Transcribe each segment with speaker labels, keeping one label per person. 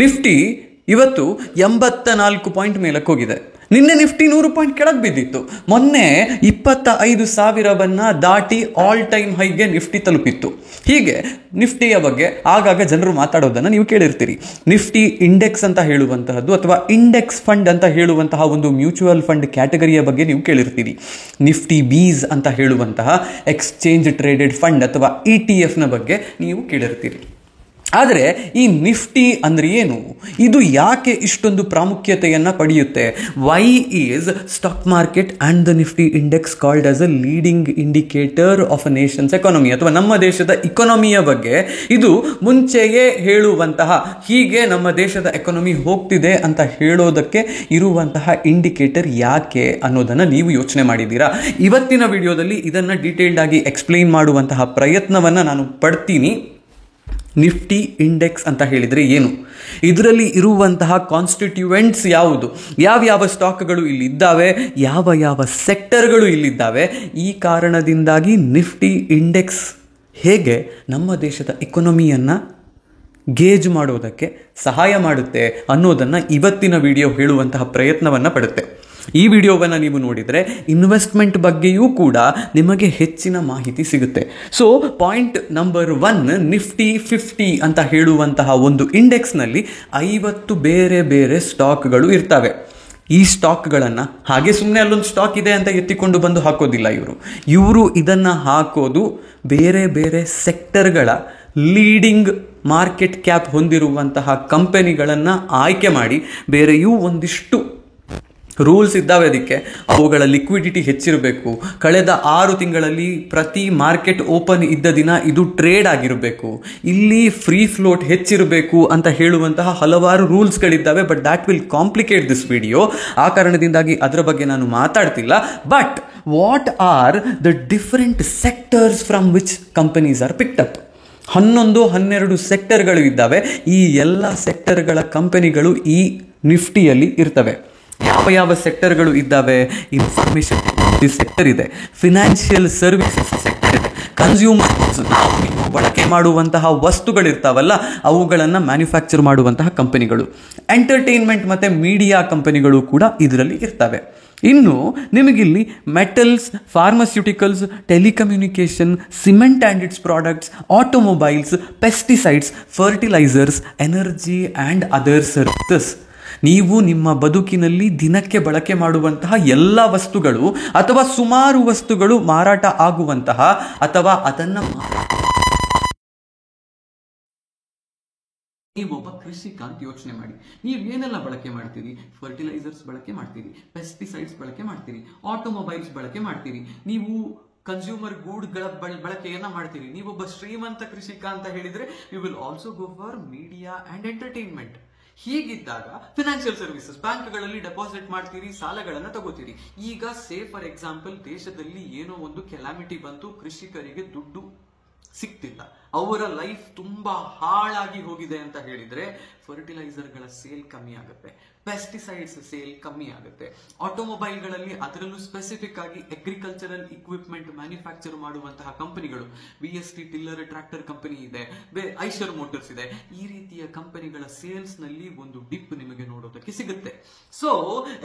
Speaker 1: Nifty ಇವತ್ತು 84 point ಮೇಲಕ್ಕೆ ಹೋಗಿದೆ. ನಿನ್ನೆ ನಿಫ್ಟಿ 100 ಪಾಯಿಂಟ್ ಕೆಳಗೆ ಬಿದ್ದಿತ್ತು. ಮೊನ್ನೆ 25,000 ದಾಟಿ ಆಲ್ ಟೈಮ್ ಹೈಗೆ ನಿಫ್ಟಿ ತಲುಪಿತ್ತು. ಹೀಗೆ ನಿಫ್ಟಿಯ ಬಗ್ಗೆ ಆಗಾಗ ಜನರು ಮಾತಾಡೋದನ್ನು ನೀವು ಕೇಳಿರ್ತೀರಿ. ನಿಫ್ಟಿ ಇಂಡೆಕ್ಸ್ ಅಂತ ಹೇಳುವಂತಹದ್ದು ಅಥವಾ ಇಂಡೆಕ್ಸ್ ಫಂಡ್ ಅಂತ ಹೇಳುವಂತಹ ಒಂದು ಮ್ಯೂಚುವಲ್ ಫಂಡ್ ಕ್ಯಾಟಗರಿಯ ಬಗ್ಗೆ ನೀವು ಕೇಳಿರ್ತೀರಿ. ನಿಫ್ಟಿ ಬೀಸ್ ಅಂತ ಹೇಳುವಂತಹ ಎಕ್ಸ್ಚೇಂಜ್ ಟ್ರೇಡೆಡ್ ಫಂಡ್ ಅಥವಾ ETF ಬಗ್ಗೆ ನೀವು ಕೇಳಿರ್ತೀರಿ. ಆದರೆ ಈ ನಿಫ್ಟಿ ಅಂದರೆ ಏನು? ಇದು ಯಾಕೆ ಇಷ್ಟೊಂದು ಪ್ರಾಮುಖ್ಯತೆಯನ್ನು ಪಡೆಯುತ್ತೆ? Why is stock market and the Nifty index called as a leading indicator of a nation's economy, ಅಥವಾ ನಮ್ಮ ದೇಶದ ಇಕಾನಮಿಯ ಬಗ್ಗೆ ಇದು ಮುಂಚೆಯೇ ಹೇಳುವಂತಹ, ಹೀಗೆ ನಮ್ಮ ದೇಶದ ಎಕಾನಮಿ ಹೋಗ್ತಿದೆ ಅಂತ ಹೇಳೋದಕ್ಕೆ ಇರುವಂತಹ ಇಂಡಿಕೇಟರ್ ಯಾಕೆ ಅನ್ನೋದನ್ನು ನೀವು ಯೋಚನೆ ಮಾಡಿದ್ದೀರಾ? ಇವತ್ತಿನ ವಿಡಿಯೋದಲ್ಲಿ ಇದನ್ನು ಡೀಟೇಲ್ಡ್ ಆಗಿ ಎಕ್ಸ್ಪ್ಲೈನ್ ಮಾಡುವಂತಹ ಪ್ರಯತ್ನವನ್ನು ನಾನು ಪಡ್ತೀನಿ. ನಿಫ್ಟಿ ಇಂಡೆಕ್ಸ್ ಅಂತ ಹೇಳಿದರೆ ಏನು, ಇದರಲ್ಲಿ ಇರುವಂತಹ ಕಾನ್ಸ್ಟಿಟ್ಯೂಯೆಂಟ್ಸ್ ಯಾವುದು, ಯಾವ ಸ್ಟಾಕ್ಗಳು ಇಲ್ಲಿದ್ದಾವೆ, ಯಾವ ಸೆಕ್ಟರ್ಗಳು ಇಲ್ಲಿದ್ದಾವೆ, ಈ ಕಾರಣದಿಂದಾಗಿ ನಿಫ್ಟಿ ಇಂಡೆಕ್ಸ್ ಹೇಗೆ ನಮ್ಮ ದೇಶದ ಇಕಾನಮಿಯನ್ನು ಗೇಜ್ ಮಾಡೋದಕ್ಕೆ ಸಹಾಯ ಮಾಡುತ್ತೆ ಅನ್ನೋದನ್ನು ಇವತ್ತಿನ ವಿಡಿಯೋ ಹೇಳುವಂತಹ ಪ್ರಯತ್ನವನ್ನು ಪಡುತ್ತೆ. ಈ ವಿಡಿಯೋವನ್ನು ನೀವು ನೋಡಿದರೆ ಇನ್ವೆಸ್ಟ್ಮೆಂಟ್ ಬಗ್ಗೆಯೂ ಕೂಡ ನಿಮಗೆ ಹೆಚ್ಚಿನ ಮಾಹಿತಿ ಸಿಗುತ್ತೆ. ಸೊ ಪಾಯಿಂಟ್ ನಂಬರ್ 1, ನಿಫ್ಟಿ 50 ಅಂತ ಹೇಳುವಂತಹ ಒಂದು ಇಂಡೆಕ್ಸ್ನಲ್ಲಿ 50 ಬೇರೆ ಬೇರೆ ಸ್ಟಾಕ್ಗಳು ಇರ್ತವೆ. ಈ ಸ್ಟಾಕ್ಗಳನ್ನು ಹಾಗೆ ಸುಮ್ಮನೆ ಅಲ್ಲೊಂದು ಸ್ಟಾಕ್ ಇದೆ ಅಂತ ಎತ್ತಿಕೊಂಡು ಬಂದು ಹಾಕೋದಿಲ್ಲ ಇವರು ಇದನ್ನು ಹಾಕೋದು ಬೇರೆ ಬೇರೆ ಸೆಕ್ಟರ್ಗಳ ಲೀಡಿಂಗ್ ಮಾರ್ಕೆಟ್ ಕ್ಯಾಪ್ ಹೊಂದಿರುವಂತಹ ಕಂಪನಿಗಳನ್ನು ಆಯ್ಕೆ ಮಾಡಿ, ಬೇರೆಯೂ ಒಂದಿಷ್ಟು ರೂಲ್ಸ್ ಇದ್ದಾವೆ ಅದಕ್ಕೆ. ಅವುಗಳ ಲಿಕ್ವಿಡಿಟಿ ಹೆಚ್ಚಿರಬೇಕು, ಕಳೆದ 6 ತಿಂಗಳಲ್ಲಿ ಪ್ರತಿ ಮಾರ್ಕೆಟ್ ಓಪನ್ ಇದ್ದ ದಿನ ಇದು ಟ್ರೇಡ್ ಆಗಿರಬೇಕು, ಇಲ್ಲಿ ಫ್ರೀ ಫ್ಲೋಟ್ ಹೆಚ್ಚಿರಬೇಕು ಅಂತ ಹೇಳುವಂತಹ ಹಲವಾರು ರೂಲ್ಸ್ಗಳಿದ್ದಾವೆ. But that will complicate this video. ಆ ಕಾರಣದಿಂದಾಗಿ ಅದರ ಬಗ್ಗೆ ನಾನು ಮಾತಾಡ್ತಿಲ್ಲ. But what are the different sectors from which companies are picked up? 11-12 ಸೆಕ್ಟರ್ಗಳು ಇದ್ದಾವೆ. ಈ ಎಲ್ಲ ಸೆಕ್ಟರ್ಗಳ ಕಂಪನಿಗಳು ಈ ನಿಫ್ಟಿಯಲ್ಲಿ ಇರ್ತವೆ. ಯಾವ ಸೆಕ್ಟರ್ಗಳು ಇದ್ದಾವೆ? ಇನ್ಫಾರ್ಮೇಷನ್ ಸೆಕ್ಟರ್ ಇದೆ, ಫಿನಾನ್ಷಿಯಲ್ ಸರ್ವಿಸಸ್ ಸೆಕ್ಟರ್ ಇದೆ, ಕನ್ಸ್ಯೂಮರ್ಸ್ ನಾವು ಬಳಕೆ ಮಾಡುವಂತಹ ವಸ್ತುಗಳಿರ್ತಾವಲ್ಲ ಅವುಗಳನ್ನು ಮ್ಯಾನುಫ್ಯಾಕ್ಚರ್ ಮಾಡುವಂತಹ ಕಂಪನಿಗಳು, ಎಂಟರ್ಟೈನ್ಮೆಂಟ್ ಮತ್ತು ಮೀಡಿಯಾ ಕಂಪನಿಗಳು ಕೂಡ ಇದರಲ್ಲಿ ಇರ್ತವೆ. ಇನ್ನು ನಿಮಗಿಲ್ಲಿ metals, pharmaceuticals, telecommunication, cement and its products, automobiles, pesticides, fertilizers, energy and other services, ನೀವು ನಿಮ್ಮ ಬದುಕಿನಲ್ಲಿ ದಿನಕ್ಕೆ ಬಳಕೆ ಮಾಡುವಂತಹ ಎಲ್ಲ ವಸ್ತುಗಳು ಅಥವಾ ಸುಮಾರು ವಸ್ತುಗಳು ಮಾರಾಟ ಆಗುವಂತಹ ಅಥವಾ ಅದನ್ನು ನೀವೊಬ್ಬ ಕೃಷಿಕ ಅಂತ ಯೋಚನೆ ಮಾಡಿ. ನೀವು ಏನೆಲ್ಲ ಬಳಕೆ ಮಾಡ್ತೀರಿ? ಫರ್ಟಿಲೈಸರ್ಸ್ ಬಳಕೆ ಮಾಡ್ತೀರಿ, ಪೆಸ್ಟಿಸೈಡ್ಸ್ ಬಳಕೆ ಮಾಡ್ತೀರಿ, ಆಟೋಮೊಬೈಲ್ಸ್ ಬಳಕೆ ಮಾಡ್ತೀರಿ, ನೀವು ಕನ್ಸ್ಯೂಮರ್ ಗೂಡ್ಗಳ ಬಳಕೆಯನ್ನ ಮಾಡ್ತೀರಿ. ನೀವೊಬ್ಬ ಶ್ರೀಮಂತ ಕೃಷಿಕ ಅಂತ ಹೇಳಿದ್ರೆ you will also go for media and entertainment. ಹೀಗಿದ್ದಾಗ ಫಿನಾನ್ಷಿಯಲ್ ಸರ್ವಿಸಸ್, ಬ್ಯಾಂಕ್ಗಳಲ್ಲಿ ಡೆಪಾಸಿಟ್ ಮಾಡ್ತೀರಿ, ಸಾಲಗಳನ್ನು ತಗೋತೀರಿ. ಈಗ ಫಾರ್ ಎಕ್ಸಾಂಪಲ್ ದೇಶದಲ್ಲಿ ಏನೋ ಒಂದು ಕೆಲಾಮಿಟಿ ಬಂತು, ಕೃಷಿಕರಿಗೆ ದುಡ್ಡು ಸಿಗ್ತಿಲ್ಲ, ಅವರ ಲೈಫ್ ತುಂಬಾ ಹಾಳಾಗಿ ಹೋಗಿದೆ ಅಂತ ಹೇಳಿದ್ರೆ ಫರ್ಟಿಲೈಸರ್ಗಳ ಸೇಲ್ ಕಮ್ಮಿ ಆಗುತ್ತೆ, ಪೆಸ್ಟಿಸೈಡ್ಸ್ ಸೇಲ್ ಕಮ್ಮಿ ಆಗುತ್ತೆ. ಆಟೋಮೊಬೈಲ್ಗಳಲ್ಲಿ ಅದರಲ್ಲೂ ಸ್ಪೆಸಿಫಿಕ್ ಆಗಿ ಅಗ್ರಿಕಲ್ಚರಲ್ ಇಕ್ವಿಪ್ಮೆಂಟ್ ಮ್ಯಾನುಫ್ಯಾಕ್ಚರ್ ಮಾಡುವಂತಹ ಕಂಪನಿಗಳು, VST ಟಿಲ್ಲರ್ ಟ್ರಾಕ್ಟರ್ ಕಂಪನಿ ಇದೆ, ಐಷರ್ ಮೋಟರ್ಸ್ ಇದೆ, ಈ ರೀತಿಯ ಕಂಪನಿಗಳ ಸೇಲ್ಸ್ ನಲ್ಲಿ ಒಂದು ಡಿಪ್ ನಿಮಗೆ ನೋಡೋದಕ್ಕೆ ಸಿಗುತ್ತೆ. ಸೊ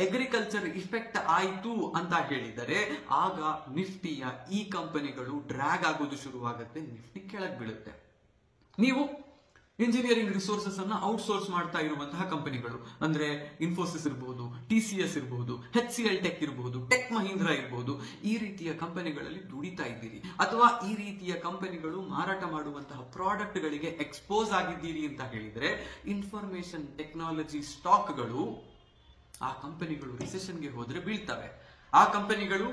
Speaker 1: ಅಗ್ರಿಕಲ್ಚರ್ ಇಫೆಕ್ಟ್ ಆಯ್ತು ಅಂತ ಹೇಳಿದರೆ ಆಗ ನಿಫ್ಟಿಯ ಈ ಕಂಪನಿಗಳು ಡ್ರ್ಯಾಗ್ ಆಗೋದು ಶುರುವಾಗುತ್ತೆ, ನಿಫ್ಟಿ ಕೆಳಗೆ ಬೀಳುತ್ತೆ. ನೀವು ಇಂಜಿನಿಯರಿಂಗ್ ರಿಸೋರ್ಸಸ್ ಅನ್ನ ಔಟ್ಸೋರ್ಸ್ ಮಾಡ್ತಾ ಇರುವಂತಹ ಕಂಪನಿಗಳು ಅಂದ್ರೆ ಇನ್ಫೋಸಿಸ್ ಇರಬಹುದು, TCS ಇರಬಹುದು, HCL ಟೆಕ್ ಇರಬಹುದು, ಟೆಕ್ ಮಹೀಂದ್ರ ಇರಬಹುದು, ಈ ರೀತಿಯ ಕಂಪನಿಗಳಲ್ಲಿ ದುಡಿತಾ ಇದ್ದೀರಿ, ಅಥವಾ ಈ ರೀತಿಯ ಕಂಪನಿಗಳು ಮಾರಾಟ ಮಾಡುವಂತಹ ಪ್ರಾಡಕ್ಟ್ ಗಳಿಗೆ ಎಕ್ಸ್ಪೋಸ್ ಆಗಿದ್ದೀರಿ ಅಂತ ಹೇಳಿದ್ರೆ ಇನ್ಫಾರ್ಮೇಶನ್ ಟೆಕ್ನಾಲಜಿ ಸ್ಟಾಕ್ಗಳು, ಆ ಕಂಪನಿಗಳು ರಿಸೆಷನ್ಗೆ ಹೋದ್ರೆ ಬೀಳ್ತವೆ. ಆ ಕಂಪನಿಗಳು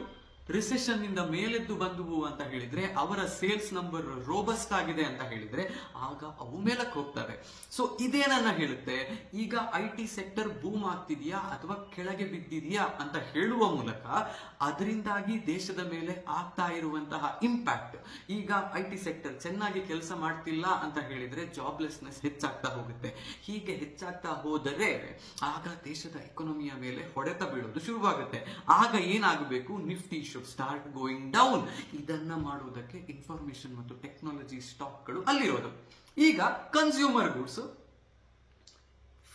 Speaker 1: ರಿಸೆಷನ್ ನಿಂದ ಮೇಲೆದ್ದು ಬಂದುವು ಅಂತ ಹೇಳಿದ್ರೆ, ಅವರ ಸೇಲ್ಸ್ ನಂಬರ್ ರೋಬಸ್ಟ್ ಆಗಿದೆ ಅಂತ ಹೇಳಿದ್ರೆ ಆಗ ಅವು ಮೇಲಕ್ಕೆ ಹೋಗ್ತವೆ. ಸೊ ಇದೇನನ್ನ ಹೇಳುತ್ತೆ? ಈಗ IT ಸೆಕ್ಟರ್ ಬೂಮ್ ಆಗ್ತಿದೆಯಾ ಅಥವಾ ಕೆಳಗೆ ಬಿದ್ದಿದೆಯಾ ಅಂತ ಹೇಳುವ ಮೂಲಕ ಅದರಿಂದಾಗಿ ದೇಶದ ಮೇಲೆ ಆಗ್ತಾ ಇರುವಂತಹ ಇಂಪ್ಯಾಕ್ಟ್. ಈಗ IT ಸೆಕ್ಟರ್ ಚೆನ್ನಾಗಿ ಕೆಲಸ ಮಾಡ್ತಿಲ್ಲ ಅಂತ ಹೇಳಿದ್ರೆ ಜಾಬ್ಲೆಸ್ನೆಸ್ ಹೆಚ್ಚಾಗ್ತಾ ಹೋಗುತ್ತೆ. ಹೀಗೆ ಹೆಚ್ಚಾಗ್ತಾ ಹೋದರೆ ಆಗ ದೇಶದ ಎಕಾನಮಿಯ ಮೇಲೆ ಹೊಡೆತ ಬೀಳೋದು ಶುರುವಾಗುತ್ತೆ. ಆಗ ಏನಾಗಬೇಕು? Nifty start going down. ಇದನ್ನ ಮಾಡುವುದಕ್ಕೆ ಇನ್ಫಾರ್ಮೇಶನ್ ಮತ್ತು ಟೆಕ್ನಾಲಜಿ ಸ್ಟಾಕ್ಗಳು ಅಲ್ಲಿರೋದು. ಈಗ consumer goods,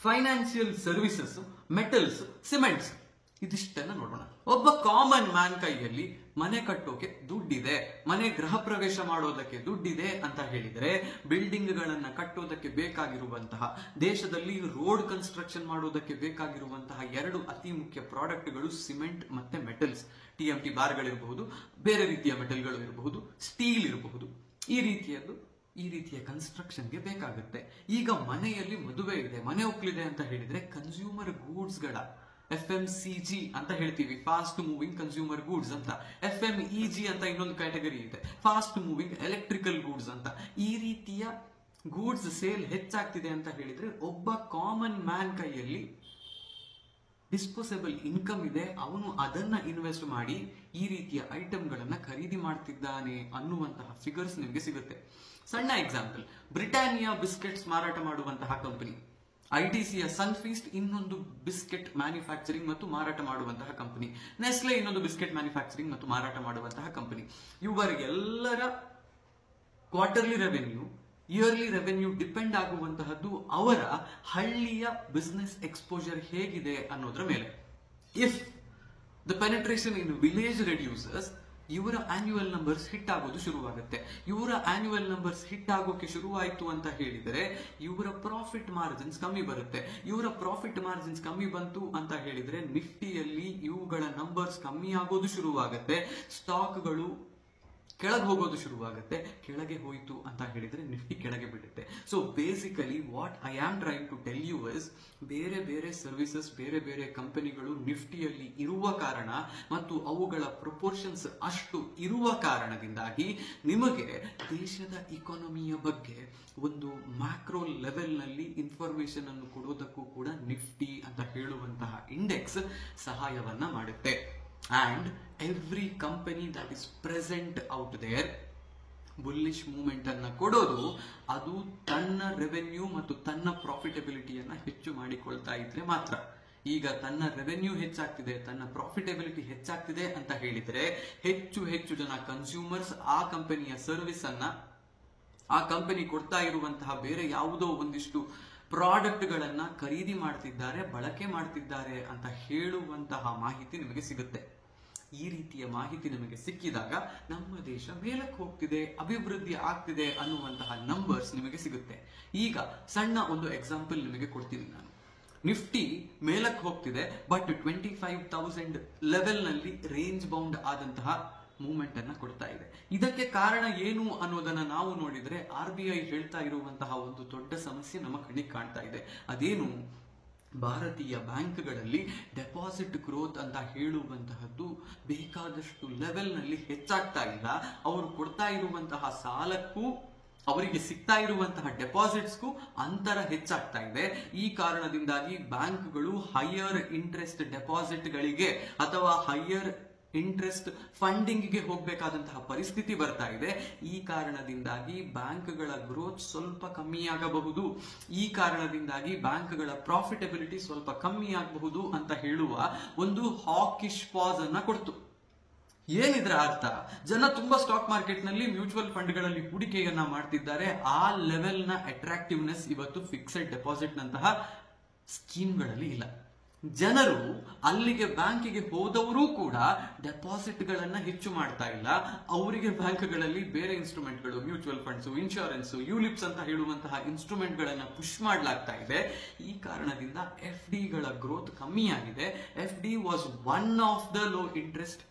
Speaker 1: financial services, metals, cements, ಇದಿಷ್ಟನ್ನ ನೋಡೋಣ. ಒಬ್ಬ ಕಾಮನ್ ಮ್ಯಾನ್ ಕೈಯಲ್ಲಿ ಮನೆ ಕಟ್ಟೋಕೆ ದುಡ್ಡಿದೆ, ಮನೆ ಗೃಹ ಪ್ರವೇಶ ಮಾಡೋದಕ್ಕೆ ದುಡ್ಡಿದೆ ಅಂತ ಹೇಳಿದ್ರೆ, ಬಿಲ್ಡಿಂಗ್ ಗಳನ್ನ ಕಟ್ಟೋದಕ್ಕೆ ಬೇಕಾಗಿರುವಂತಹ, ದೇಶದಲ್ಲಿ ರೋಡ್ ಕನ್ಸ್ಟ್ರಕ್ಷನ್ ಮಾಡೋದಕ್ಕೆ ಬೇಕಾಗಿರುವಂತಹ ಎರಡು ಅತಿ ಮುಖ್ಯ ಪ್ರಾಡಕ್ಟ್ಗಳು ಸಿಮೆಂಟ್ ಮತ್ತೆ ಮೆಟಲ್ಸ್. TMT ಬಾರ್ಗಳಿರಬಹುದು, ಬೇರೆ ರೀತಿಯ ಮೆಟಲ್ಗಳು ಇರಬಹುದು, ಸ್ಟೀಲ್ ಇರಬಹುದು. ಈ ರೀತಿಯ ಕನ್ಸ್ಟ್ರಕ್ಷನ್ಗೆ ಬೇಕಾಗುತ್ತೆ. ಈಗ ಮನೆಯಲ್ಲಿ ಮದುವೆ ಇದೆ, ಮನೆ ಒಕ್ಲಿದೆ ಅಂತ ಹೇಳಿದ್ರೆ ಕನ್ಸ್ಯೂಮರ್ ಗೂಡ್ಸ್ ಗಳ FMCG ಅಂತ ಹೇಳ್ತೀವಿ, ಫಾಸ್ಟ್ ಮೂವಿಂಗ್ ಕನ್ಸ್ಯೂಮರ್ ಗೂಡ್ಸ್ ಅಂತ. FMEG ಅಂತ ಇನ್ನೊಂದು ಕ್ಯಾಟಗರಿ ಇದೆ, ಫಾಸ್ಟ್ ಮೂವಿಂಗ್ ಎಲೆಕ್ಟ್ರಿಕಲ್ ಗೂಡ್ಸ್ ಅಂತ. ಈ ರೀತಿಯ ಗೂಡ್ಸ್ ಸೇಲ್ ಹೆಚ್ಚಾಗ್ತಿದೆ ಅಂತ ಹೇಳಿದ್ರೆ ಒಬ್ಬ ಕಾಮನ್ ಮ್ಯಾನ್ ಕೈಯಲ್ಲಿ ಡಿಸ್ಪೋಸಬಲ್ ಇನ್ಕಮ್ ಇದೆ, ಅವನು ಅದನ್ನ ಇನ್ವೆಸ್ಟ್ ಮಾಡಿ ಈ ರೀತಿಯ ಐಟಮ್ಗಳನ್ನ ಖರೀದಿ ಮಾಡ್ತಿದ್ದಾನೆ ಅನ್ನುವಂತಹ ಫಿಗರ್ಸ್ ನಿಮಗೆ ಸಿಗುತ್ತೆ. ಸಣ್ಣ ಎಕ್ಸಾಂಪಲ್, ಬ್ರಿಟಾನಿಯಾ ಬಿಸ್ಕೆಟ್ಸ್ ಮಾರಾಟ ಮಾಡುವಂತಹ ಕಂಪನಿ, ITCಯ ಸನ್ಫೀಸ್ಟ್ ಇನ್ನೊಂದು ಬಿಸ್ಕೆಟ್ ಮ್ಯಾನುಫ್ಯಾಕ್ಚರಿಂಗ್ ಮತ್ತು ಮಾರಾಟ ಮಾಡುವಂತಹ ಕಂಪನಿ, ನೆಸ್ಲೆ ಇನ್ನೊಂದು ಬಿಸ್ಕೆಟ್ ಮ್ಯಾನುಫ್ಯಾಕ್ಚರಿಂಗ್ ಮತ್ತು ಮಾರಾಟ ಮಾಡುವಂತಹ ಕಂಪನಿ. ಇವರಿಗೆಲ್ಲರ quarterly revenue, yearly revenue depend ಆಗುವಂತಹದ್ದು ಅವರ ಹಳ್ಳಿಯ ಬಿಸ್ನೆಸ್ ಎಕ್ಸ್ಪೋಜರ್ ಹೇಗಿದೆ ಅನ್ನೋದ್ರ ಮೇಲೆ. If the penetration in village reduces, ಇವರ ಆನ್ಯುವಲ್ ನಂಬರ್ಸ್ ಹಿಟ್ ಆಗೋದು ಶುರುವಾಗುತ್ತೆ. ಇವರ ಆನ್ಯುವಲ್ ನಂಬರ್ಸ್ ಹಿಟ್ ಆಗೋಕೆ ಶುರುವಾಯಿತು ಅಂತ ಹೇಳಿದರೆ ಇವರ ಪ್ರಾಫಿಟ್ ಮಾರ್ಜಿನ್ಸ್ ಕಮ್ಮಿ ಬರುತ್ತೆ. ಇವರ ಪ್ರಾಫಿಟ್ ಮಾರ್ಜಿನ್ಸ್ ಕಮ್ಮಿ ಬಂತು ಅಂತ ಹೇಳಿದ್ರೆ ನಿಫ್ಟಿಯಲ್ಲಿ ಇವುಗಳ ನಂಬರ್ಸ್ ಕಮ್ಮಿ ಆಗೋದು ಶುರುವಾಗುತ್ತೆ, ಸ್ಟಾಕ್ಗಳು ಕೆಳಗೆ ಹೋಗೋದು ಶುರುವಾಗುತ್ತೆ. ಕೆಳಗೆ ಹೋಯಿತು ಅಂತ ಹೇಳಿದ್ರೆ ನಿಫ್ಟಿ ಕೆಳಗೆ ಬಿಡುತ್ತೆ. So basically what I am trying to tell you is, ಬೇರೆ ಬೇರೆ ಸರ್ವಿಸಸ್, ಬೇರೆ ಬೇರೆ ಕಂಪನಿಗಳು ನಿಫ್ಟಿಯಲ್ಲಿ ಇರುವ ಕಾರಣ ಮತ್ತು ಅವುಗಳ ಪ್ರಪೋರ್ಷನ್ಸ್ ಅಷ್ಟು ಇರುವ ಕಾರಣದಿಂದಾಗಿ ನಿಮಗೆ ದೇಶದ ಇಕಾನಮಿಯ ಬಗ್ಗೆ ಒಂದು ಮ್ಯಾಕ್ರೋ ಲೆವೆಲ್ ನಲ್ಲಿ ಇನ್ಫಾರ್ಮೇಶನ್ ಅನ್ನು ಕೊಡೋದಕ್ಕೂ ಕೂಡ ನಿಫ್ಟಿ ಅಂತ ಹೇಳುವಂತಹ ಇಂಡೆಕ್ಸ್ ಸಹಾಯವನ್ನ ಮಾಡುತ್ತೆ. And every company that is present out there, bullish movement ಅನ್ನ ಕೊಡೋದು, ಅದು ತನ್ನ ರೆವೆನ್ಯೂ ಮತ್ತು ತನ್ನ ಪ್ರಾಫಿಟಬಿಲಿಟಿಯನ್ನ ಹೆಚ್ಚು ಮಾಡಿಕೊಳ್ತಾ ಇದ್ರೆ ಮಾತ್ರ. ಈಗ ತನ್ನ ರೆವೆನ್ಯೂ ಹೆಚ್ಚಾಗ್ತಿದೆ, ತನ್ನ ಪ್ರಾಫಿಟಬಿಲಿಟಿ ಹೆಚ್ಚಾಗ್ತಿದೆ ಅಂತ ಹೇಳಿದ್ರೆ ಹೆಚ್ಚು ಹೆಚ್ಚು ಜನ ಕನ್ಸ್ಯೂಮರ್ಸ್ ಆ ಕಂಪನಿಯ ಸರ್ವಿಸ್ ಅನ್ನ, ಆ ಕಂಪನಿ ಕೊಡ್ತಾ ಇರುವಂತಹ ಬೇರೆ ಯಾವುದೋ ಒಂದಿಷ್ಟು ಪ್ರಾಡಕ್ಟ್ ಗಳನ್ನ ಖರೀದಿ ಮಾಡ್ತಿದ್ದಾರೆ, ಬಳಕೆ ಮಾಡ್ತಿದ್ದಾರೆ ಅಂತ ಹೇಳುವಂತಹ ಮಾಹಿತಿ ನಿಮಗೆ ಸಿಗುತ್ತೆ. ಈ ರೀತಿಯ ಮಾಹಿತಿ ನಿಮಗೆ ಸಿಕ್ಕಿದಾಗ ನಮ್ಮ ದೇಶ ಮೇಲಕ್ಕೆ ಹೋಗ್ತಿದೆ, ಅಭಿವೃದ್ಧಿ ಆಗ್ತಿದೆ ಅನ್ನುವಂತಹ ನಂಬರ್ಸ್ ನಿಮಗೆ ಸಿಗುತ್ತೆ. ಈಗ ಸಣ್ಣ ಒಂದು ಎಕ್ಸಾಂಪಲ್ ನಿಮಗೆ ಕೊಡ್ತೀನಿ ನಾನು. ನಿಫ್ಟಿ ಮೇಲಕ್ಕೆ ಹೋಗ್ತಿದೆ, ಬಟ್ 25,000 ಲೆವೆಲ್ ನಲ್ಲಿ ರೇಂಜ್ ಬೌಂಡ್ ಆದಂತಹ ಮೂವ್ಮೆಂಟ್ ಅನ್ನ ಕೊಡ್ತಾ ಇದೆ. ಇದಕ್ಕೆ ಕಾರಣ ಏನು ಅನ್ನೋದನ್ನ ನಾವು ನೋಡಿದ್ರೆ RBI ಹೇಳ್ತಾ ಇರುವಂತಹ ಒಂದು ದೊಡ್ಡ ಸಮಸ್ಯೆ ನಮ್ಮ ಕಣ್ಣಿಗೆ ಕಾಣ್ತಾ ಇದೆ. ಅದೇನು, ಭಾರತೀಯ ಬ್ಯಾಂಕ್ಗಳಲ್ಲಿ ಡೆಪಾಸಿಟ್ ಗ್ರೋತ್ ಅಂತ ಹೇಳುವಂತಹದ್ದು ಬೇಕಾದಷ್ಟು ಲೆವೆಲ್ ನಲ್ಲಿ ಹೆಚ್ಚಾಗ್ತಾ ಇಲ್ಲ. ಅವರು ಕೊಡ್ತಾ ಇರುವಂತಹ ಸಾಲಕ್ಕೂ ಅವರಿಗೆ ಸಿಗ್ತಾ ಇರುವಂತಹ ಡೆಪಾಸಿಟ್ಸ್ಗೂ ಅಂತರ ಹೆಚ್ಚಾಗ್ತಾ ಇದೆ. ಈ ಕಾರಣದಿಂದಾಗಿ ಬ್ಯಾಂಕ್ಗಳು ಹೈಯರ್ ಇಂಟ್ರೆಸ್ಟ್ ಡೆಪಾಸಿಟ್ ಗಳಿಗೆ ಅಥವಾ ಹೈಯರ್ ಇಂಟ್ರೆಸ್ಟ್ ಫಂಡಿಂಗ್ ಗೆ ಹೋಗಬೇಕಾದಂತಹ ಪರಿಸ್ಥಿತಿ ಬರ್ತಾ ಇದೆ. ಈ ಕಾರಣದಿಂದಾಗಿ ಬ್ಯಾಂಕ್ಗಳ ಗ್ರೋತ್ ಸ್ವಲ್ಪ ಕಮ್ಮಿಯಾಗಬಹುದು, ಈ ಕಾರಣದಿಂದಾಗಿ ಬ್ಯಾಂಕ್ಗಳ ಪ್ರಾಫಿಟಬಿಲಿಟಿ ಸ್ವಲ್ಪ ಕಮ್ಮಿ ಆಗಬಹುದು ಅಂತ ಹೇಳುವ ಒಂದು ಹಾಕಿಶ್ ಪಾಸ್ ಅನ್ನ ಕೊಡ್ತು. ಏನಿದ್ರ ಅರ್ಥ, ಜನ ತುಂಬಾ ಸ್ಟಾಕ್ ಮಾರ್ಕೆಟ್ ನಲ್ಲಿ ಮ್ಯೂಚುವಲ್ ಫಂಡ್ಗಳಲ್ಲಿ ಹೂಡಿಕೆಯನ್ನ ಮಾಡ್ತಿದ್ದಾರೆ. ಆ ಲೆವೆಲ್ ನ ಅಟ್ರಾಕ್ಟಿವ್ನೆಸ್ ಇವತ್ತು ಫಿಕ್ಸೆಡ್ ಡೆಪಾಸಿಟ್ ನಂತಹ ಸ್ಕೀಮ್ಗಳಲ್ಲಿ ಇಲ್ಲ. ಜನರು ಅಲ್ಲಿಗೆ ಬ್ಯಾಂಕಿಗೆ ಹೋದವರು ಕೂಡ ಡೆಪಾಸಿಟ್ ಗಳನ್ನ ಹೆಚ್ಚು ಮಾಡ್ತಾ ಇಲ್ಲ. ಅವರಿಗೆ ಬ್ಯಾಂಕ್ಗಳಲ್ಲಿ ಬೇರೆ ಇನ್ಸ್ಟ್ರೂಮೆಂಟ್ಗಳು, ಮ್ಯೂಚುವಲ್ ಫಂಡ್ಸ್, ಇನ್ಶೂರೆನ್ಸ್, ಯುಲಿಪ್ಸ್ ಅಂತ ಹೇಳುವಂತಹ ಇನ್ಸ್ಟ್ರೂಮೆಂಟ್ ಗಳನ್ನ ಪುಷ್ ಮಾಡಲಾಗ್ತಾ ಇದೆ. ಈ ಕಾರಣದಿಂದ FD ಗಳ ಗ್ರೋತ್ ಕಮ್ಮಿಯಾಗಿದೆ. FD was one of the low interest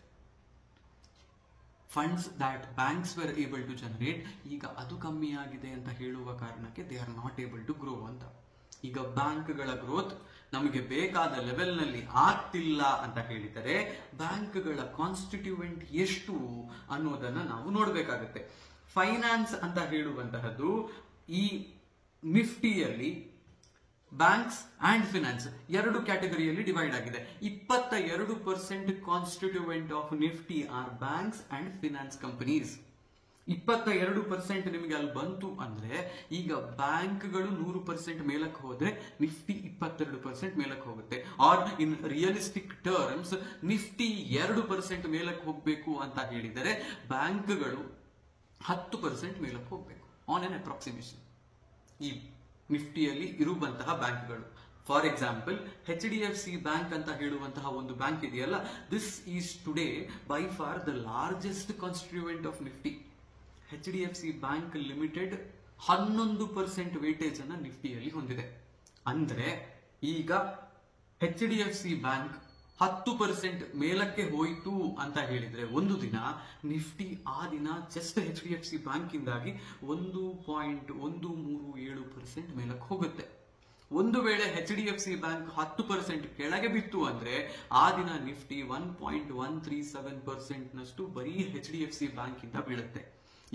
Speaker 1: funds that banks were able to generate. ಈಗ ಅದು ಕಮ್ಮಿ ಆಗಿದೆ ಅಂತ ಹೇಳುವ ಕಾರಣಕ್ಕೆ they are not able to grow ಅಂತ. ಈಗ ಬ್ಯಾಂಕ್ಗಳ ಗ್ರೋತ್ ನಮಗೆ ಬೇಕಾದ ಲೆವೆಲ್ ನಲ್ಲಿ ಆಗ್ತಿಲ್ಲ ಅಂತ ಹೇಳಿದರೆ ಬ್ಯಾಂಕ್ಗಳ ಕಾನ್ಸ್ಟಿಟ್ಯೂಯೆಂಟ್ ಎಷ್ಟು ಅನ್ನೋದನ್ನ ನಾವು ನೋಡಬೇಕಾಗುತ್ತೆ. ಫೈನಾನ್ಸ್ ಅಂತ ಹೇಳುವಂತಹದ್ದು ಈ ನಿಫ್ಟಿಯಲ್ಲಿ ಬ್ಯಾಂಕ್ಸ್ ಅಂಡ್ ಫಿನಾನ್ಸ್ ಎರಡು ಕ್ಯಾಟಗರಿಯಲ್ಲಿ ಡಿವೈಡ್ ಆಗಿದೆ. 22% constituent of Nifty are banks and finance companies. 22% ನಿಮಗೆ ಅಲ್ಲಿ ಬಂತು ಅಂದ್ರೆ ಈಗ ಬ್ಯಾಂಕ್ಗಳು 100% ಮೇಲಕ್ಕೆ ಹೋದ್ರೆ ನಿಫ್ಟಿ 22% ಮೇಲಕ್ಕೆ ಹೋಗುತ್ತೆ. ಆರ್ ಇನ್ ರಿಯಲಿಸ್ಟಿಕ್ ಟರ್ಮ್ಸ್ ನಿಫ್ಟಿ 2% ಮೇಲಕ್ಕೆ ಹೋಗ್ಬೇಕು ಅಂತ ಹೇಳಿದರೆ ಬ್ಯಾಂಕ್ಗಳು 10% ಮೇಲಕ್ಕೆ ಹೋಗ್ಬೇಕು ಆನ್ ಎನ್ ಅಪ್ರಾಕ್ಸಿಮೇಷನ್. ಈ ನಿಫ್ಟಿಯಲ್ಲಿ ಇರುವಂತಹ ಬ್ಯಾಂಕ್ಗಳು ಫಾರ್ ಎಕ್ಸಾಂಪಲ್ HDFC ಬ್ಯಾಂಕ್ ಅಂತ ಹೇಳುವಂತಹ ಒಂದು ಬ್ಯಾಂಕ್ ಇದೆಯಲ್ಲ, this is today by for the largest constituent of Nifty. HDFC bank limited 11% weightage ಅನ್ನ ನಿಫ್ಟಿಯಲ್ಲಿ ಹೊಂದಿದೆ. ಅಂದ್ರೆ ಈಗ HDFC ಬ್ಯಾಂಕ್ 10% ಮೇಲಕ್ಕೆ ಹೋಯಿತು ಅಂತ ಹೇಳಿದ್ರೆ ಒಂದು ದಿನ ನಿಫ್ಟಿ ಆ ದಿನ ಜಸ್ಟ್ HDFC ಬ್ಯಾಂಕ್ ಇಂದಾಗಿ 1.137% ಮೇಲಕ್ಕೆ ಹೋಗುತ್ತೆ. ಒಂದು ವೇಳೆ HDFC ಬ್ಯಾಂಕ್ 10% ಕೆಳಗೆ ಬಿತ್ತು ಅಂದ್ರೆ ಆ ದಿನ ನಿಫ್ಟಿ 1.137% ನಷ್ಟು ಬರೀ HDFC ಬ್ಯಾಂಕ್ ಇಂದ ಬೀಳುತ್ತೆ.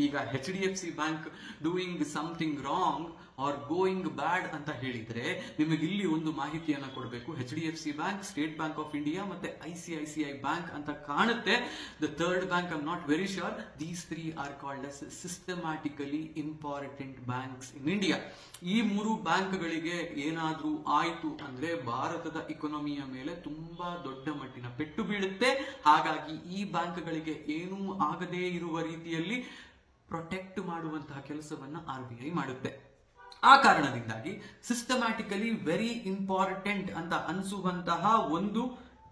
Speaker 1: ಈಗ HDFC bank doing something wrong or going bad ಅಂತ ಹೇಳಿದ್ರೆ ನಿಮಗೆ ಇಲ್ಲಿ ಒಂದು ಮಾಹಿತಿಯನ್ನ ಕೊಡಬೇಕು. HDFC bank, state bank of India ಮತ್ತೆ ICICI ಬ್ಯಾಂಕ್ ಅಂತ ಕಾಣುತ್ತೆ. The third bank I am not very sure. These three are called as systematically important banks in India. ಈ ಮೂರು ಬ್ಯಾಂಕ್ಗಳಿಗೆ ಏನಾದ್ರೂ ಆಯ್ತು ಅಂದ್ರೆ ಭಾರತದ ಇಕಾನಮಿಯ ಮೇಲೆ ತುಂಬಾ ದೊಡ್ಡ ಮಟ್ಟಿನ ಪೆಟ್ಟು ಬೀಳುತ್ತೆ. ಹಾಗಾಗಿ ಈ ಬ್ಯಾಂಕ್ಗಳಿಗೆ ಏನೂ ಆಗದೇ ಇರುವ ರೀತಿಯಲ್ಲಿ ಪ್ರೊಟೆಕ್ಟ್ ಮಾಡುವಂತಹ ಕೆಲಸವನ್ನ RBI ಮಾಡುತ್ತೆ. ಆ ಕಾರಣದಿಂದಾಗಿ ಸಿಸ್ಟಮ್ಯಾಟಿಕಲಿ ವೆರಿ ಇಂಪಾರ್ಟೆಂಟ್ ಅಂತ ಅನಿಸುವಂತಹ ಒಂದು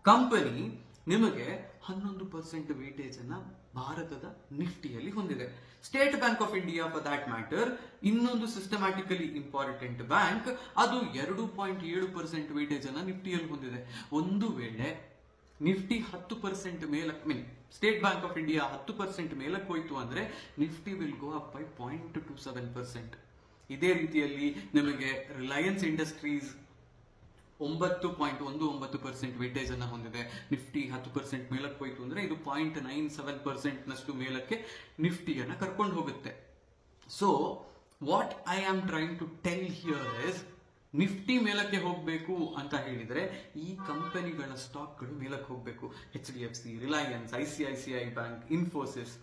Speaker 1: ಕಂಪನಿ ನಿಮಗೆ 11% ವೇಟೇಜ್ ಅನ್ನ ಭಾರತದ ನಿಫ್ಟಿಯಲ್ಲಿ ಹೊಂದಿದೆ. State bank of India for that matter ಇನ್ನೊಂದು ಸಿಸ್ಟಮ್ಯಾಟಿಕಲಿ ಇಂಪಾರ್ಟೆಂಟ್ ಬ್ಯಾಂಕ್, ಅದು 2.7% ವೇಟೇಜ್ ಅನ್ನ ನಿಫ್ಟಿಯಲ್ಲಿ ಹೊಂದಿದೆ. ಒಂದು ವೇಳೆ ನಿಫ್ಟಿ 10% ಮೇಲಕ್ಕೆ ಸ್ಟೇಟ್ ಬ್ಯಾಂಕ್ ಆಫ್ ಇಂಡಿಯಾ 10% ಮೇಲಕ್ಕೆ ಹೋಯ್ತು ಅಂದ್ರೆ Nifty will go up by 0.27%. ಇದೇ ರೀತಿಯಲ್ಲಿ ನಿಮಗೆ ರಿಲಯನ್ಸ್ ಇಂಡಸ್ಟ್ರೀಸ್ 9.19% ವೇಟೇಜ್ ಅನ್ನ ಹೊಂದಿದೆ. ನಿಫ್ಟಿ 10% ಮೇಲಕ್ಕೆ ಹೋಯ್ತು ಅಂದ್ರೆ ಇದು 0.97% ನಷ್ಟು ಮೇಲಕ್ಕೆ ನಿಫ್ಟಿಯನ್ನ ಕರ್ಕೊಂಡು ಹೋಗುತ್ತೆ. So what I am trying to tell here is, Nifty ಮೇಲಕ್ಕೆ ಹೋಗ್ಬೇಕು ಅಂತ ಹೇಳಿದ್ರೆ ಈ ಕಂಪನಿಗಳ ಸ್ಟಾಕ್ಗಳು ಮೇಲಕ್ಕೆ ಹೋಗ್ಬೇಕು. HDFC, Reliance, ICICI bank, Infosys.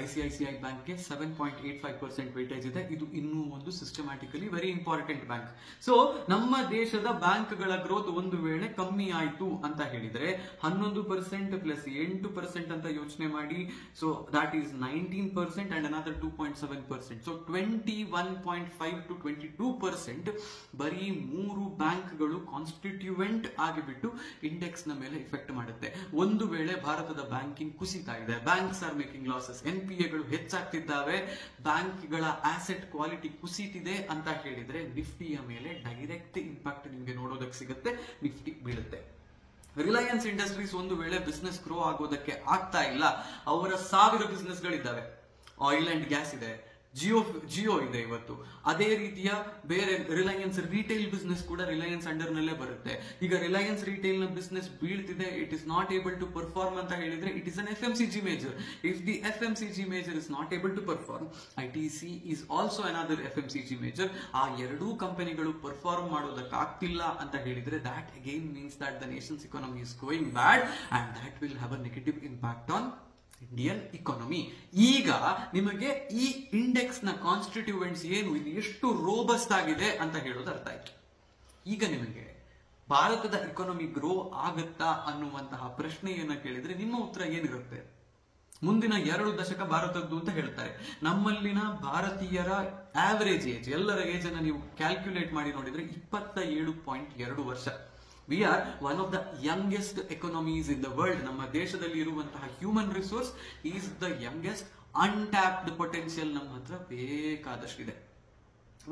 Speaker 1: ICICI ಬ್ಯಾಂಕ್ಗೆ 7.85% ವೇಟೇಜ್ ಇದೆ. ಇದು ಇನ್ನೂ ಒಂದು systematically very important bank. So ನಮ್ಮ ದೇಶದ ಬ್ಯಾಂಕ್ಗಳ ಗ್ರೋತ್ ಒಂದು ವೇಳೆ ಕಮ್ಮಿ ಆಯ್ತು ಅಂತ ಹೇಳಿದ್ರೆ 11% ಪ್ಲಸ್ 8% ಅಂತ ಯೋಚನೆ ಮಾಡಿ. So that is 19% and another 2.7%. So 21.5 to 22% ಬರೀ ಮೂರು ಬ್ಯಾಂಕ್ಗಳು ಕಾನ್ಸ್ಟಿಟ್ಯೂಯೆಂಟ್ ಆಗಿಬಿಟ್ಟು ಇಂಡೆಕ್ಸ್ ನ ಮೇಲೆ ಇಫೆಕ್ಟ್ ಮಾಡುತ್ತೆ. ಒಂದು ವೇಳೆ ಭಾರತದ ಬ್ಯಾಂಕಿಂಗ್ ಕುಸಿತಾ ಇದೆ, ಬ್ಯಾಂಕ್ಸ್ ಆರ್ ಮೇಕಿಂಗ್ ಲಾಸಸ್, NPAಗಳು ಹೆಚ್ಚಾಗ್ತಿದ್ದಾವೆ, ಬ್ಯಾಂಕ್ಗಳ ಆಸೆಟ್ ಕ್ವಾಲಿಟಿ ಕುಸಿತಿದೆ ಅಂತ ಹೇಳಿದ್ರೆ ನಿಫ್ಟಿಯ ಮೇಲೆ ಡೈರೆಕ್ಟ್ ಇಂಪ್ಯಾಕ್ಟ್ ನಿಮಗೆ ನೋಡೋದಕ್ಕೆ ಸಿಗುತ್ತೆ, ನಿಫ್ಟಿ ಬೀಳುತ್ತೆ. ರಿಲಯನ್ಸ್ ಇಂಡಸ್ಟ್ರೀಸ್ ಒಂದು ವೇಳೆ ಬಿಸ್ನೆಸ್ ಗ್ರೋ ಆಗೋದಕ್ಕೆ ಆಗ್ತಾ ಇಲ್ಲ, ಅವರ 1000 ಬಿಸ್ನೆಸ್ ಗಳಿದ್ದಾವೆ. ಆಯಿಲ್ ಅಂಡ್ ಗ್ಯಾಸ್ ಇದೆ, ಜಿಯೋ ಇದೆ ಇವತ್ತು. ಅದೇ ರೀತಿಯ ಬೇರೆ ರಿಲಯನ್ಸ್ ರಿಟೇಲ್ ಬಿಸ್ನೆಸ್ ಕೂಡ ರಿಲಯನ್ಸ್ ಅಂಡರ್ ನಲ್ಲೇ ಬರುತ್ತೆ. ಈಗ ರಿಲಯನ್ಸ್ ರಿಟೇಲ್ ನ ಬಿಸ್ನೆಸ್ ಬೀಳ್ತಿದೆ, it is not able to perform ಅಂತ ಹೇಳಿದ್ರೆ it is an FMCG major. If the FMCG major is not able to perform, ITC is also another FMCG major. ಆ ಎರಡೂ ಕಂಪನಿಗಳು ಪರ್ಫಾರ್ಮ್ ಮಾಡೋದಕ್ಕೆ ಆಗ್ತಿಲ್ಲ ಅಂತ ಹೇಳಿದ್ರೆ that again means that the nation's economy is going bad and that will have a negative impact on Indian economy. ಈಗ ನಿಮಗೆ ಈ ಇಂಡೆಕ್ಸ್ ನ ಕಾನ್ಸ್ಟಿಟ್ಯೂಯೆಂಟ್ಸ್ ಏನು, ಇದು ಎಷ್ಟು ರೋಬಸ್ಟ್ ಆಗಿದೆ ಅಂತ ಹೇಳೋದು ಅರ್ಥ ಆಯ್ತು. ಈಗ ನಿಮಗೆ ಭಾರತದ ಇಕಾನಮಿ ಗ್ರೋ ಆಗುತ್ತಾ ಅನ್ನುವಂತಹ ಪ್ರಶ್ನೆಯನ್ನ ಕೇಳಿದ್ರೆ ನಿಮ್ಮ ಉತ್ತರ ಏನಿರುತ್ತೆ? ಮುಂದಿನ 2 ದಶಕ ಭಾರತದ್ದು ಅಂತ ಹೇಳ್ತಾರೆ. ನಮ್ಮಲ್ಲಿನ ಭಾರತೀಯರ ಆವರೇಜ್ ಏಜ್, ಎಲ್ಲರ ಏಜ್ ಅನ್ನ ನೀವು ಕ್ಯಾಲ್ಕ್ಯುಲೇಟ್ ಮಾಡಿ ನೋಡಿದ್ರೆ 27.2 ವರ್ಷ. We are one of the youngest economies in the world. ನಮ್ಮ ದೇಶದಲ್ಲಿ ಇರುವಂತಹ human resource is the youngest. Untapped potential ನಮ್ಮ ಹತ್ರ ಬೇಕಾದಷ್ಟಿದೆ.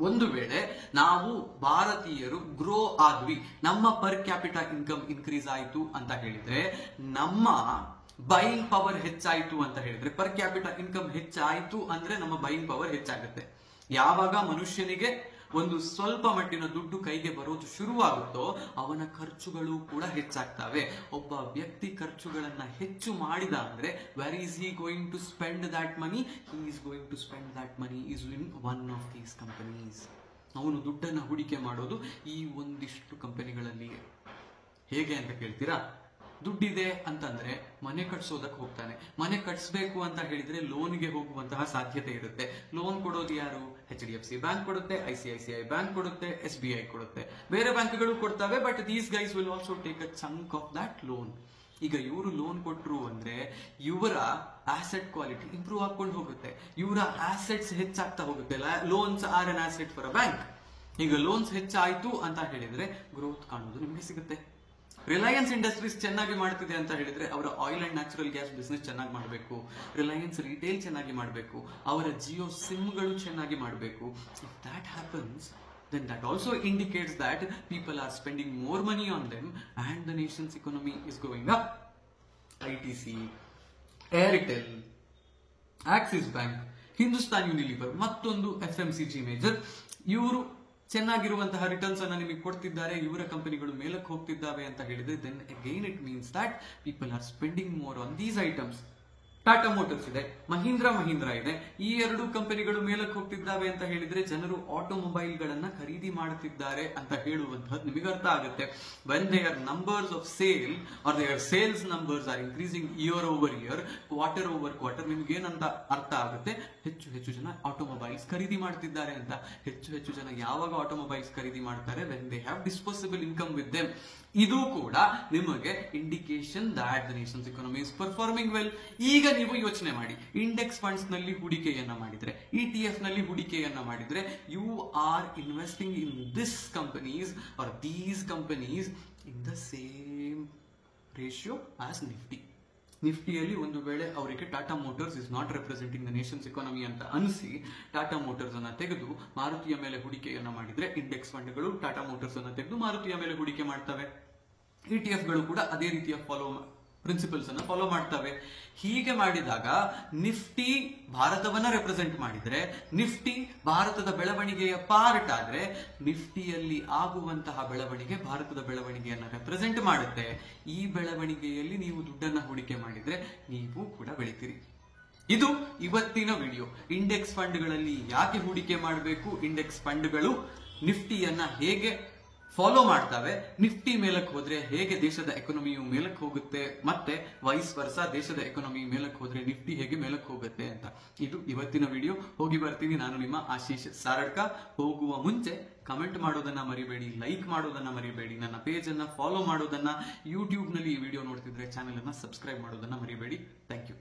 Speaker 1: ಒಂದು ವೇಳೆ ನಾವು ಭಾರತೀಯರು ಗ್ರೋ ಆದ್ವಿ, ನಮ್ಮ ಪರ್ ಕ್ಯಾಪಿಟಾ ಇನ್ಕಮ್ ಇನ್ಕ್ರೀಸ್ ಆಯ್ತು ಅಂತ ಹೇಳಿದ್ರೆ, ನಮ್ಮ ಬೈಯಿಂಗ್ ಪವರ್ ಹೆಚ್ಚಾಯ್ತು ಅಂತ ಹೇಳಿದ್ರೆ, ಪರ್ ಕ್ಯಾಪಿಟಾ ಇನ್ಕಮ್ ಹೆಚ್ಚಾಯ್ತು ಅಂದ್ರೆ ನಮ್ಮ ಬೈಯಿಂಗ್ ಪವರ್ ಹೆಚ್ಚಾಗುತ್ತೆ. ಯಾವಾಗ ಮನುಷ್ಯನಿಗೆ ಒಂದು ಸ್ವಲ್ಪ ಮಟ್ಟಿನ ದುಡ್ಡು ಕೈಗೆ ಬರೋದು ಶುರುವಾಗುತ್ತೋ ಅವನ ಖರ್ಚುಗಳು ಕೂಡ ಹೆಚ್ಚಾಗ್ತವೆ. ಒಬ್ಬ ವ್ಯಕ್ತಿ ಖರ್ಚುಗಳನ್ನ ಹೆಚ್ಚು ಮಾಡಿದ ಅಂದ್ರೆ where is he going to spend that money? He is going to spend that money is in one of these companies. ಅವನು ದುಡ್ಡನ್ನ ಹೂಡಿಕೆ ಮಾಡೋದು ಈ ಒಂದಿಷ್ಟು ಕಂಪನಿಗಳಲ್ಲಿ. ಹೇಗೆ ಅಂತ ಕೇಳ್ತೀರಾ? ದುಡ್ಡಿದೆ ಅಂತಂದ್ರೆ ಮನೆ ಕಟ್ಸೋದಕ್ಕೆ ಹೋಗ್ತಾನೆ. ಮನೆ ಕಟ್ಸ್ಬೇಕು ಅಂತ ಹೇಳಿದ್ರೆ ಲೋನ್ಗೆ ಹೋಗುವಂತಹ ಸಾಧ್ಯತೆ ಇರುತ್ತೆ. ಲೋನ್ ಕೊಡೋದು ಯಾರು? HDFC ಬ್ಯಾಂಕ್ ಕೊಡುತ್ತೆ, ICICI ಬ್ಯಾಂಕ್ ಕೊಡುತ್ತೆ, SBI ಕೊಡುತ್ತೆ, ಬೇರೆ ಬ್ಯಾಂಕ್ಗಳು ಕೊಡ್ತವೆ. But these guys will also take a chunk of that loan. ಈಗ ಇವರು ಲೋನ್ ಕೊಟ್ಟರು ಅಂದ್ರೆ ಇವರ ಆಸೆಟ್ ಕ್ವಾಲಿಟಿ ಇಂಪ್ರೂವ್ ಆಗ್ಕೊಂಡು ಹೋಗುತ್ತೆ, ಇವರ ಆಸೆಟ್ಸ್ ಹೆಚ್ಚಾಗ್ತಾ ಹೋಗುತ್ತೆ. Loans are an asset for a bank. ಈಗ ಲೋನ್ಸ್ ಹೆಚ್ಚಾಯ್ತು ಅಂತ ಹೇಳಿದ್ರೆ ಗ್ರೋತ್ ಕಾಣುವುದು ನಿಮಗೆ ಸಿಗುತ್ತೆ. ರಿಲಯನ್ಸ್ ಇಂಡಸ್ಟ್ರೀಸ್ ಚೆನ್ನಾಗಿ ಮಾಡ್ತಿದೆ ಅಂತ ಹೇಳಿದ್ರೆ ಅವರ oil and natural gas business ಚೆನ್ನಾಗಿ ಮಾಡಬೇಕು, ರಿಲಯನ್ಸ್ ರಿಟೇಲ್ ಚೆನ್ನಾಗಿ ಮಾಡಬೇಕು, ಅವರ ಜಿಯೋ ಸಿಮ್ಗಳು ಚೆನ್ನಾಗಿ ಮಾಡಬೇಕು. If that happens, then that also indicates that people are spending more money on them and the nation's economy is going up. ITC, Airtel, Axis Bank, Hindustan Unilever, ಮತ್ತೊಂದು FMCG major, ಇವರು ಚೆನ್ನಾಗಿರುವಂತಹ returns ಅನ್ನ ನಿಮಗೆ ಕೊಡ್ತಿದ್ದಾರೆ, ಇವರ ಕಂಪನಿಗಳು ಮೇಲಕ್ಕೆ ಹೋಗ್ತಿದ್ದಾವೆ ಅಂತ ಹೇಳಿದ್ರೆ then again it means that people are spending more on these items. Tata motors ಇದೆ, ಮಹೀಂದ್ರ ಇದೆ, ಈ ಎರಡು ಕಂಪನಿಗಳು ಮೇಲಕ್ಕೆ ಹೋಗ್ತಿದ್ದಾವೆ ಅಂತ ಹೇಳಿದ್ರೆ ಜನರು ಆಟೋಮೊಬೈಲ್ ಗಳನ್ನ ಖರೀದಿ ಮಾಡುತ್ತಿದ್ದಾರೆ ಅಂತ ಹೇಳುವಂತಹದ್ದು ನಿಮಗೆ ಅರ್ಥ ಆಗುತ್ತೆ. when their numbers of sale or their sales numbers are increasing year over year, quarter over quarter, ನಿಮ್ಗೆ ಏನಂತ ಅರ್ಥ ಆಗುತ್ತೆ, ಹೆಚ್ಚು ಜನ ಆಟೋಮೊಬೈಲ್ಸ್ ಖರೀದಿ ಮಾಡ್ತಿದ್ದಾರೆ ಅಂತ. ಹೆಚ್ಚು ಜನ ಯಾವಾಗ ಆಟೋಮೊಬೈಲ್ಸ್ ಖರೀದಿ ಮಾಡ್ತಾರೆ, when they have disposable income with them. ಇದು ಕೂಡ ನಿಮಗೆ indication that the nation's economy is performing well. ಈಗ ನೀವು ಯೋಚನೆ ಮಾಡಿ, ಇಂಡೆಕ್ಸ್ ಫಂಡ್ಸ್ ನಲ್ಲಿ ಹೂಡಿಕೆಯನ್ನ ಮಾಡಿದ್ರೆ, ETF ನಲ್ಲಿ ಹೂಡಿಕೆಯನ್ನ ಮಾಡಿದ್ರೆ, you are investing in this companies or these companies in the same ratio as Nifty. ನಿಫ್ಟಿಯಲ್ಲಿ ಒಂದು ವೇಳೆ ಅವರಿಗೆ Tata motors is not representing the nation's economy ಅಂತ ಅನಿಸಿ ಟಾಟಾ ಮೋಟರ್ಸ್ ಅನ್ನ ತೆಗೆದು ಮಾರುತಿಯ ಮೇಲೆ ಹೂಡಿಕೆಯನ್ನ ಮಾಡಿದ್ರೆ, ಇಂಡೆಕ್ಸ್ ಫಂಡ್ಗಳು ಟಾಟಾ ಮೋಟರ್ಸ್ ಅನ್ನ ತೆಗೆದು ಮಾರುತಿಯ ಮೇಲೆ ಹೂಡಿಕೆ ಮಾಡ್ತವೆ. ETF ಗಳು ಕೂಡ ಅದೇ ರೀತಿಯ ಪ್ರಿನ್ಸಿಪಲ್ಸ್ ಅನ್ನ ಫಾಲೋ ಮಾಡ್ತವೆ. ಹೀಗೆ ಮಾಡಿದಾಗ ನಿಫ್ಟಿ ಭಾರತವನ್ನ ರೆಪ್ರೆಸೆಂಟ್ ಮಾಡಿದ್ರೆ, ನಿಫ್ಟಿ ಭಾರತದ ಬೆಳವಣಿಗೆಯ ಪಾರ್ಟ್ ಆದ್ರೆ, ನಿಫ್ಟಿಯಲ್ಲಿ ಆಗುವಂತಹ ಬೆಳವಣಿಗೆ ಭಾರತದ ಬೆಳವಣಿಗೆಯನ್ನ ರೆಪ್ರೆಸೆಂಟ್ ಮಾಡುತ್ತೆ. ಈ ಬೆಳವಣಿಗೆಯಲ್ಲಿ ನೀವು ದುಡ್ಡನ್ನ ಹೂಡಿಕೆ ಮಾಡಿದ್ರೆ ನೀವು ಕೂಡ ಬೆಳಿತೀರಿ. ಇದು ಇವತ್ತಿನ ವಿಡಿಯೋ. ಇಂಡೆಕ್ಸ್ ಫಂಡ್ಗಳಲ್ಲಿ ಯಾಕೆ ಹೂಡಿಕೆ ಮಾಡಬೇಕು, ಇಂಡೆಕ್ಸ್ ಫಂಡ್ಗಳು ನಿಫ್ಟಿಯನ್ನ ಹೇಗೆ ಫಾಲೋ ಮಾಡ್ತವೆ, ನಿಫ್ಟಿ ಮೇಲಕ್ಕೆ ಹೋದ್ರೆ ಹೇಗೆ ದೇಶದ ಎಕಾನಮಿಯು ಮೇಲಕ್ಕೆ ಹೋಗುತ್ತೆ, ಮತ್ತೆ ವೈಸ್ ವರ್ಸಾ ದೇಶದ ಎಕಾನಮಿ ಮೇಲಕ್ಕೆ ಹೋದ್ರೆ ನಿಫ್ಟಿ ಹೇಗೆ ಮೇಲಕ್ಕೆ ಹೋಗುತ್ತೆ ಅಂತ. ಇದು ಇವತ್ತಿನ ವಿಡಿಯೋ. ಹೋಗಿ ಬರ್ತೀನಿ, ನಾನು ನಿಮ್ಮ ಆಶೀಶ್ ಸಾರಡ್ಕ. ಹೋಗುವ ಮುಂಚೆ ಕಮೆಂಟ್ ಮಾಡೋದನ್ನ ಮರಿಬೇಡಿ, ಲೈಕ್ ಮಾಡೋದನ್ನ ಮರಿಬೇಡಿ, ನನ್ನ ಪೇಜ್ ಅನ್ನ ಫಾಲೋ ಮಾಡೋದನ್ನ, ಯೂಟ್ಯೂಬ್ ನಲ್ಲಿ ಈ ವಿಡಿಯೋ ನೋಡ್ತಿದ್ರೆ ಚಾನೆಲ್ ಅನ್ನ ಸಬ್ಸ್ಕ್ರೈಬ್ ಮಾಡೋದನ್ನ ಮರಿಬೇಡಿ. Thank you.